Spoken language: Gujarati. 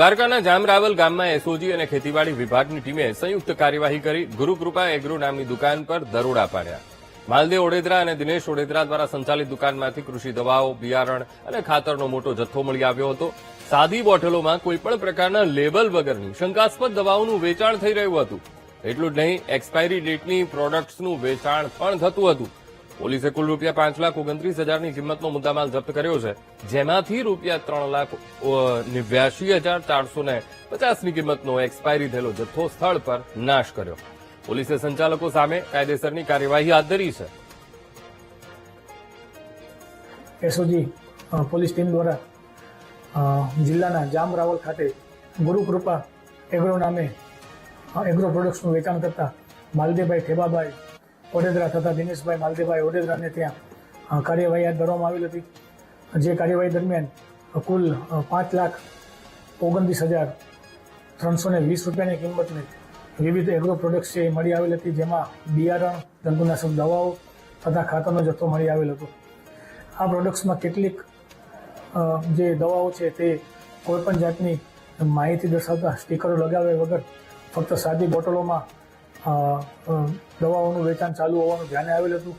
દ્વારકાના જામરાવલ ગામમાં એસઓજી અને ખેતીવાડી વિભાગની ટીમે સંયુક્ત કાર્યવાહી કરી ગુરુકૃપા એગ્રો નામની દુકાન પર દરોડા પાડ્યા. માલદેવ ઓડેદરા અને દિનેશ ઓડેદરા દ્વારા સંચાલિત દુકાનમાંથી કૃષિ દવાઓ, બિયારણ અને ખાતરનો મોટો જથ્થો મળી આવ્યો હતો. સાદી બોટલોમાં કોઈપણ પ્રકારના લેબલ વગરની શંકાસ્પદ દવાઓનું વેચાણ થઈ રહ્યું હતું. એટલું જ નહીં, એક્સપાયરી ડેટની પ્રોડક્ટ્સનું વેચાણ પણ થતું હતું. પોલીસે કુલ રૂપિયા 5,29,000ની કિંમતનો મુદ્દામાલ જપ્ત કર્યો છે, જેમાંથી રૂપિયા 3,89,450ની કિંમતનો એક્સપાયરી થયેલો જથ્થો સ્થળ પર નાશ કર્યો. પોલીસે સંચાલકો સામે કાયદેસરની કાર્યવાહી હાથ ધરી છે. એસઓજી પોલીસ ટીમ દ્વારા જિલ્લાના જામરાવલ ખાતે ગુરુકૃપા એગ્રો નામે એગ્રો પ્રોડક્ટ્સનું વેચાણ કરતા માલદેવભાઈ ઠેબાભાઈ ઓડેદરા તથા દિનેશભાઈ માલદેવભાઈ ઓડેદરાને ત્યાં કાર્યવાહી હાથ ધરવામાં આવેલ હતી. જે કાર્યવાહી દરમિયાન કુલ 5,29,320 રૂપિયાની કિંમતની વિવિધ એગ્રો પ્રોડક્ટ્સ છે મળી આવેલ હતી, જેમાં બિયારણ, જંતુનાશક દવાઓ તથા ખાતરનો જથ્થો મળી આવેલ હતો. આ પ્રોડક્ટ્સમાં કેટલીક જે દવાઓ છે તે કોઈપણ જાતની માહિતી દર્શાવતા સ્ટીકરો લગાવ્યા વગર ફક્ત સાદી બોટલોમાં દવાઓનું વેચાણ ચાલુ હોવાનું ધ્યાને આવેલ હતું.